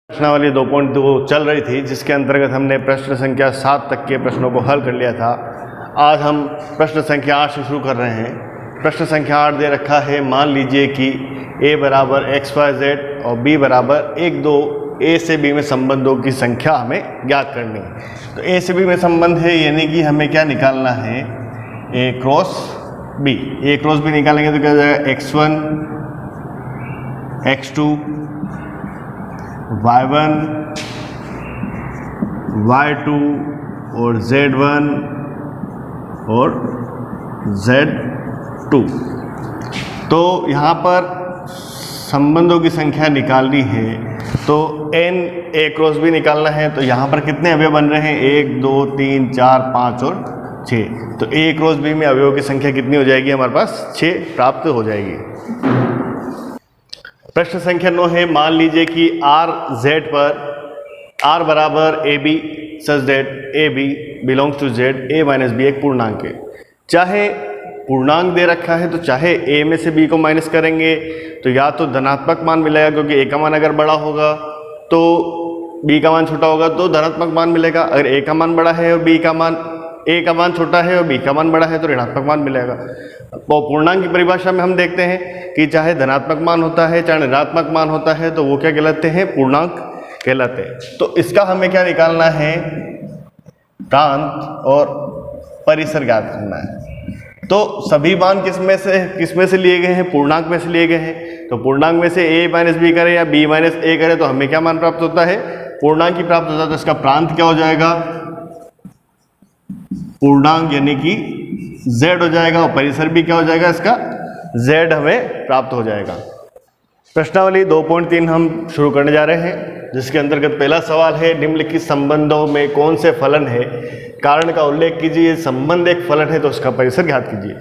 प्रश्नावली 2.2 चल रही थी, जिसके अंतर्गत हमने प्रश्न संख्या 7 तक के प्रश्नों को हल कर लिया था। आज हम प्रश्न संख्या 8 से शुरू कर रहे हैं। प्रश्न संख्या 8 दे रखा है, मान लीजिए कि a बराबर XYZ और b बराबर 1, 2 a से b में संबंधों की संख्या हमें ज्ञात करनी है। तो a से b में संबंध है, यानी कि हमें क्या निकालना है, a cross b। a cross b निकालेंगे तो क्या हो जाएगा, x1 x2 y1 y2 और z1 और z2। तो यहाँ पर संबंधों की संख्या निकालनी है, तो n a क्रॉस b निकालना है। तो यहाँ पर कितने अवयव बन रहे हैं, 1 2 3 4 5 और 6। तो a क्रॉस b में अवयवों की संख्या कितनी हो जाएगी, हमारे पास 6 प्राप्त हो जाएगी। प्रश्न संख्या 9 है, मान लीजिए कि r z पर r बराबर A B such that A B belongs to z a minus B एक पूर्णांक है। चाहे पूर्णांक दे रखा है तो चाहे a में से b को माइनस करेंगे तो या तो धनात्मक मान मिलेगा, क्योंकि a का मान अगर बड़ा होगा तो b का मान छोटा होगा तो धनात्मक मान मिलेगा। अगर a का मान बड़ा है और a का मान छोटा है और b का मान बड़ा है तो ऋणात्मक मान मिलेगा। वो पूर्णांक की परिभाषा में हम देखते हैं कि चाहे धनात्मक मान होता है चाहे ऋणात्मक मान होता है तो वो क्या कहलाते हैं, पूर्णांक कहलाते हैं। तो इसका हमें क्या निकालना है, प्रांत और परिसर ज्ञात करना है। तो सभी मान किसमें से लिए गए हैं, पूर्णांक में से लिए गए हैं। तो पूर्णांक में से a माइनस बी करें या b माइनस a करें तो हमें क्या मान प्राप्त होता है, पूर्णांक ही प्राप्त होता है। तो इसका प्रांत क्या हो जाएगा, पूर्णांक यानी कि z हो जाएगा और परिसर भी क्या हो जाएगा, इसका z हमें प्राप्त हो जाएगा। प्रश्नावली 2.3 हम शुरू करने जा रहे हैं, जिसके अंतर्गत पहला सवाल है, निम्नलिखित संबंधों में कौन से फलन है, कारण का उल्लेख कीजिए। संबंध एक फलन है तो उसका परिसर ज्ञात कीजिए।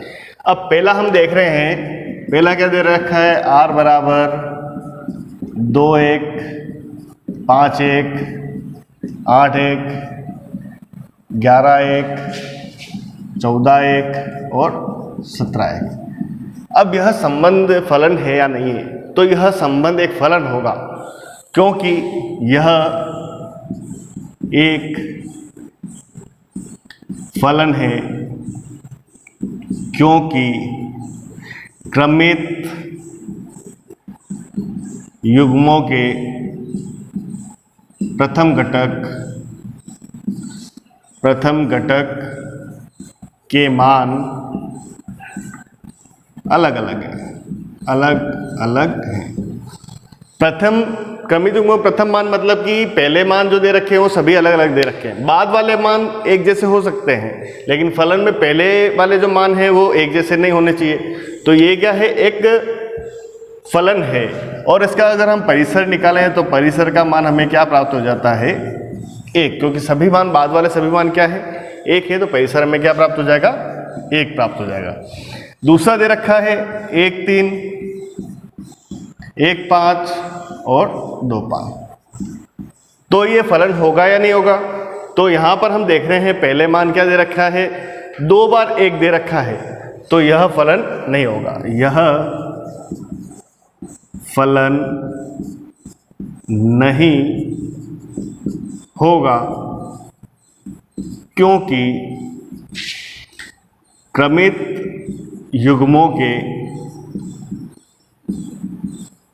अब पहला हम देख रहे हैं, पहला क्या दे रखा है, r बराबर 2 1 5 1 8 1 11 1 14 1 और 17 1। अब यह संबंध फलन है या नहीं है, तो यह संबंध एक फलन होगा, क्योंकि यह एक फलन है, क्योंकि क्रमित युग्मों के प्रथम घटक के मान अलग अलग हैं। क्रमित युग्मों में प्रथम मान मतलब कि पहले मान जो दे रखे हैं वो सभी अलग अलग दे रखे हैं। बाद वाले मान एक जैसे हो सकते हैं, लेकिन फलन में पहले वाले जो मान हैं वो एक जैसे नहीं होने चाहिए। तो ये क्या है, एक फलन है। और इसका अगर हम परिसर निकालें तो परिसर का मान हमें क्या प्राप्त हो जाता है, 1, क्योंकि सभी मान, बाद वाले सभी मान क्या है, 1 है। तो परिसर में क्या प्राप्त हो जाएगा, 1 प्राप्त हो जाएगा। दूसरा दे रखा है 1 3 1 5 और 2 5। तो ये फलन होगा या नहीं होगा, तो यहां पर हम देख रहे हैं पहले मान क्या दे रखा है, 2 बार 1 दे रखा है, तो यह फलन नहीं होगा। यह फलन नहीं होगा, क्योंकि क्रमित युग्मों के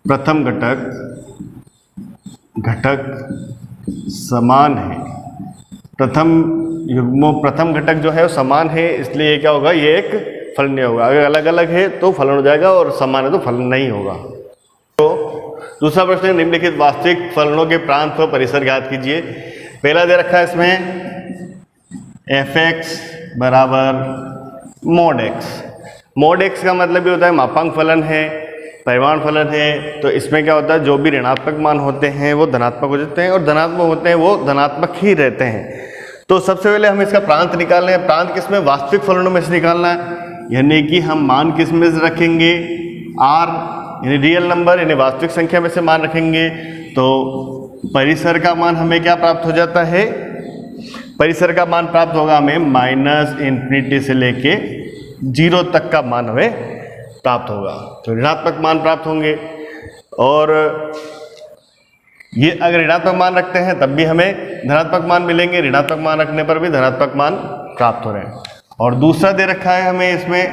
प्रथम घटक समान है। प्रथम घटक जो है वो समान है, इसलिए क्या होगा, ये एक फलन नहीं होगा। अगर अलग अलग है तो फलन हो जाएगा और समान है तो फलन नहीं होगा। तो दूसरा प्रश्न है, निम्नलिखित वास्तविक फलनों के प्रांत व परिसर ज्ञात कीजिए। पहला दे रखा है इसमें f(x) बराबर mod x। mod x का मतलब ये होता है मापांक फलन है, परिमाण फलन है। तो इसमें क्या होता है, जो भी ऋणात्मक मान होते हैं वो धनात्मक हो जाते हैं और धनात्मक होते हैं वो धनात्मक ही रहते हैं। तो सबसे पहले हम इसका प्रांत निकालने हैं। प्रांत किसमें, वास्तविक फलनों में से निकालना है, यानी कि हम मान किस में से रखेंगे, r यानी रियल नंबर यानी वास्तविक संख्या में से मान रखेंगे। तो परिसर का मान हमें क्या प्राप्त हो जाता है, परिसर का मान प्राप्त होगा हमें -∞ से लेके 0 तक का मान हमें प्राप्त होगा। तो ऋणात्मक मान प्राप्त होंगे। और ये अगर ऋणात्मक मान रखते हैं तब भी हमें धनात्मक मान मिलेंगे, ऋणात्मक मान रखने पर भी धनात्मक मान प्राप्त हो रहे हैं। और दूसरा दे रखा है हमें इसमें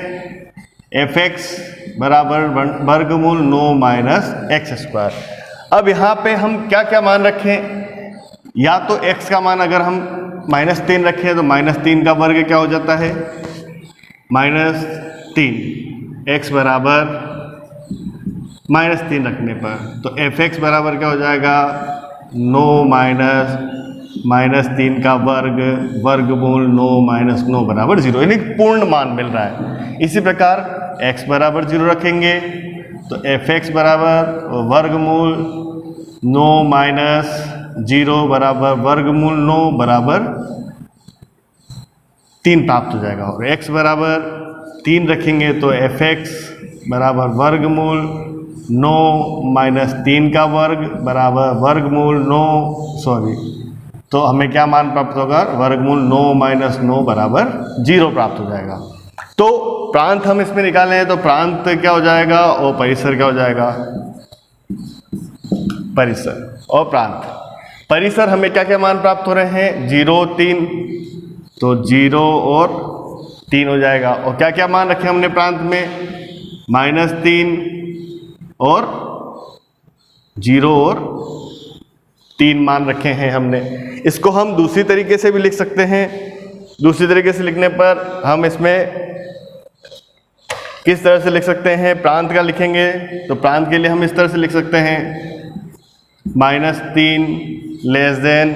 fx बराबर वर्गमूल 9 माइनस एक्स स्क्वायर। अब यहाँ पे हम क्या क्या मान रखें, या तो x का मान अगर हम -3 रखें तो -3 का वर्ग क्या हो जाता है, -3, x बराबर -3 रखने पर तो fx बराबर क्या हो जाएगा 9 माइनस 3 का वर्ग वर्गमूल 9 माइनस 9 बराबर 0, यानी पूर्ण मान मिल रहा है। इसी प्रकार x बराबर 0 रखेंगे तो fx बराबर वर्गमूल 9 माइनस 0 बराबर वर्गमूल 9 बराबर 3 प्राप्त हो जाएगा। और x बराबर 3 रखेंगे तो fx बराबर वर्गमूल 9 माइनस 3 का वर्ग बराबर वर्गमूल 9 तो हमें क्या मान प्राप्त होगा, वर्गमूल 9 माइनस 9 बराबर 0 प्राप्त हो जाएगा। तो प्रांत हम इसमें निकाले हैं तो प्रांत क्या हो जाएगा और परिसर क्या हो जाएगा, परिसर और प्रांत। परिसर हमें क्या क्या मान प्राप्त हो रहे हैं, 0 3, तो 0 और 3 हो जाएगा। और क्या क्या मान रखे हमने प्रांत में, -3 और 0 और 3 मान रखे हैं हमने। इसको हम दूसरी तरीके से भी लिख सकते हैं। दूसरी तरीके से लिखने पर हम इसमें किस तरह से लिख सकते हैं, प्रांत का लिखेंगे तो प्रांत के लिए हम इस तरह से लिख सकते हैं -3 less than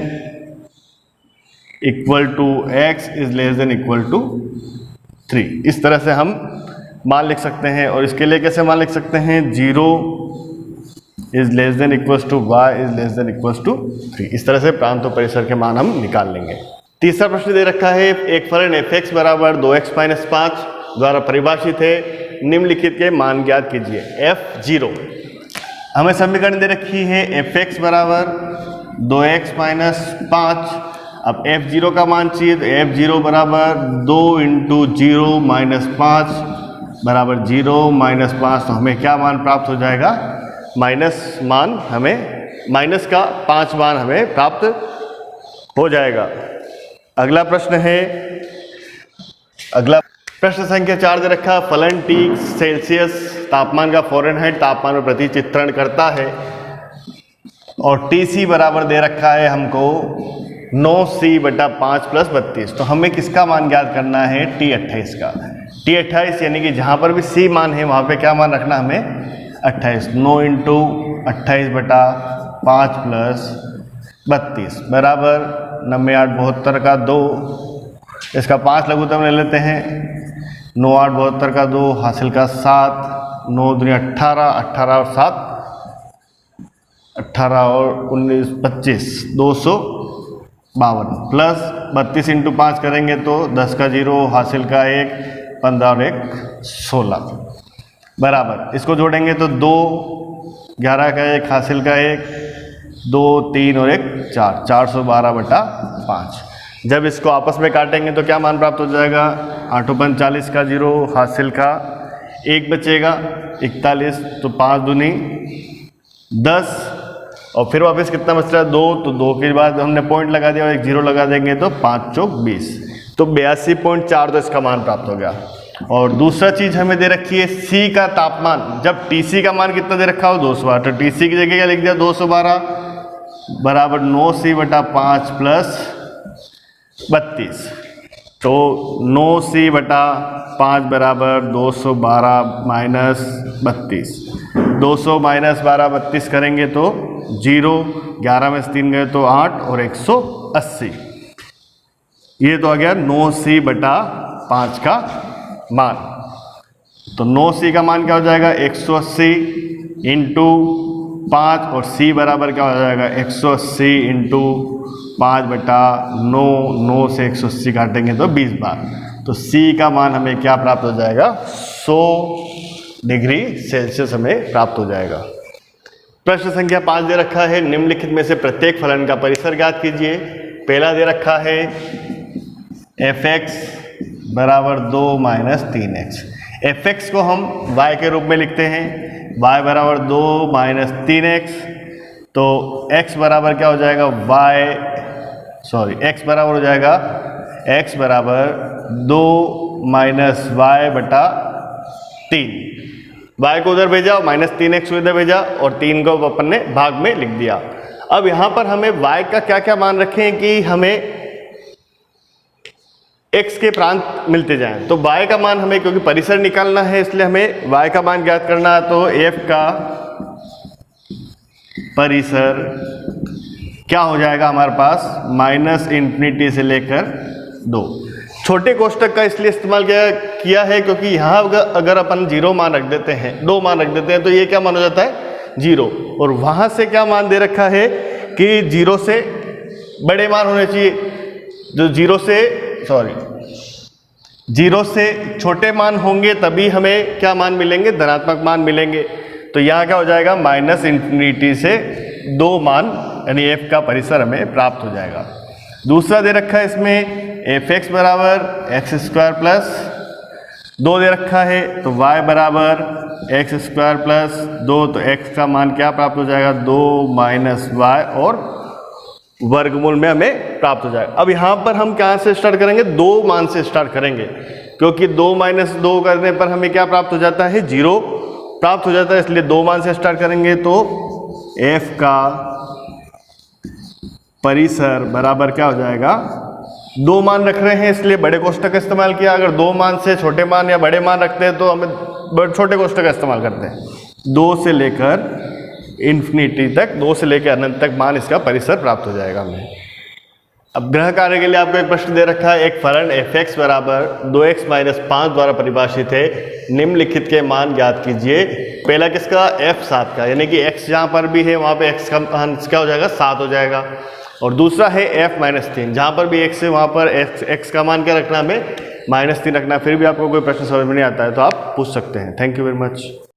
equal to x is less than equal to 3। इस तरह से हम मान लिख सकते हैं। और इसके लिए कैसे मान लिख सकते हैं, 0 is less than equal to y is less than equal to 3। इस तरह से प्रांत और परिसर के मान हम निकाल लेंगे। तीसरा प्रश्न दे रखा है, एक फलन fx बराबर 2x माइनस 5 द्वारा परिभाषित है, निम्नलिखित के मान ज्ञात कीजिए। f0 हमें समीकरण दे रखी है fx बराबर 2x माइनस 5। अब f0 का मान चाहिए तो f0 बराबर 2 इंटू 0 माइनस 5 बराबर 0 माइनस 5, तो हमें क्या मान प्राप्त हो जाएगा, माइनस मान हमें माइनस का 5 मान हमें प्राप्त हो जाएगा। अगला प्रश्न है, अगला प्रश्न संख्या 4 दे रखा, फलन T सेल्सियस तापमान का फ़ारेनहाइट तापमान में प्रतिचित्रण करता है और TC बराबर दे रखा है हमको 9C/5 + 32। तो हमें किसका मान ज्ञात करना है, T28 का। T28 यानी कि जहाँ पर भी C मान है वहाँ पे क्या मान रखना हमें 28। 9 इंटू 28/5 + 32 बराबर 90 8 72 का 2। इसका 5 लघुत्तम ले लेते हैं, 9 8 72 का 2 हासिल का 7, 9 दूनी 18, 18 और 7 18 और 19 25 252 प्लस 32 इंटू 5 करेंगे तो 10 का 0 हासिल का 1 15 और 1 16 बराबर, इसको जोड़ेंगे तो 2 11 का 1 हासिल का 1 2 3 और 1 4 412/5। जब इसको आपस में काटेंगे तो क्या मान प्राप्त हो जाएगा, 8 × 40 का 0 हासिल का 1 बचेगा 41, तो 5 दूनी 10 और फिर वापस कितना बच रहा है 2, तो 2 के बाद हमने पॉइंट लगा दिया और एक 0 लगा देंगे तो 5 चौक 20, तो 82.4 तो इसका मान प्राप्त हो गया। और दूसरा चीज हमें दे रखी है C का तापमान, जब TC का मान कितना दे रखा हो 212, तो TC की जगह क्या लिख दिया 212 बराबर 9C/5 + 32, तो 9C/5 बराबर 212 माइनस 32, 200 माइनस 12 32 करेंगे तो 0, 11 में से 3 गए तो 8 और 180। ये तो आ गया 9C/5 का मान। तो 9C का मान क्या हो जाएगा 180 इंटू 5 और C बराबर क्या हो जाएगा 180 इंटू 5/9, 9 से 180 काटेंगे तो 20 बार, तो C का मान हमें क्या प्राप्त हो जाएगा 100 डिग्री सेल्सियस हमें प्राप्त हो जाएगा। प्रश्न संख्या 5 दे रखा है, निम्नलिखित में से प्रत्येक फलन का परिसर ज्ञात कीजिए। पहला दे रखा है fx बराबर 2 माइनस 3x। fx को हम y के रूप में लिखते हैं, y बराबर 2 माइनस 3x तो x बराबर क्या हो जाएगा x बराबर हो जाएगा x बराबर 2 माइनस वाई बटा 3। y को उधर भेजा, -3x इधर भेजा और 3 को अपन ने भाग में लिख दिया। अब यहाँ पर हमें y का क्या क्या मान रखें कि हमें x के प्रांत मिलते जाएं। तो y का मान हमें, क्योंकि परिसर निकालना है इसलिए हमें y का मान ज्ञात करना है। तो f का परिसर क्या हो जाएगा हमारे पास, -∞ से लेकर 2। छोटे कोष्टक का इसलिए इस्तेमाल किया है क्योंकि यहाँ अगर अपन 0 मान रख देते हैं, 2 मान रख देते हैं, तो ये क्या मान हो जाता है 0। और वहाँ से क्या मान दे रखा है कि 0 से बड़े मान होने चाहिए, जो 0 से छोटे मान होंगे तभी हमें क्या मान मिलेंगे, धनात्मक मान मिलेंगे। तो यहाँ क्या हो जाएगा, -∞ से 2 मान यानी f का परिसर हमें प्राप्त हो जाएगा। दूसरा दे रखा है इसमें fx बराबर x² प्लस 2 दे रखा है, तो y बराबर x² प्लस 2, तो x का मान क्या प्राप्त हो जाएगा, 2 माइनस y और वर्गमूल में हमें प्राप्त हो जाएगा। अब यहाँ पर हम कहाँ से स्टार्ट करेंगे, 2 मान से स्टार्ट करेंगे, क्योंकि 2 माइनस 2 करने पर हमें क्या प्राप्त हो जाता है, 0 प्राप्त हो जाता है, इसलिए 2 मान से स्टार्ट करेंगे। तो f का परिसर बराबर क्या हो जाएगा, 2 मान रख रहे हैं इसलिए बड़े कोष्टक का इस्तेमाल किया। अगर 2 मान से छोटे मान या बड़े मान रखते हैं तो हमें छोटे कोष्टक का इस्तेमाल करते हैं। 2 से लेकर इन्फिनिटी तक, 2 से लेकर अनंत तक मान इसका परिसर प्राप्त हो जाएगा हमें। अब ग्रह कार्य के लिए आपको एक प्रश्न दे रखा है, एक फलन fx बराबर 2x - 5 द्वारा परिभाषित है, निम्नलिखित के मान ज्ञात कीजिए। पहला किसका, f7 का, यानी कि x जहाँ पर भी है वहाँ पे x का मान क्या हो जाएगा, 7 हो जाएगा। और दूसरा है f-3, जहाँ पर भी x है वहाँ पर x का मान क्या रखना, हमें -3 रखना। फिर भी आपको कोई प्रश्न समझ में नहीं आता है तो आप पूछ सकते हैं। Thank you very much.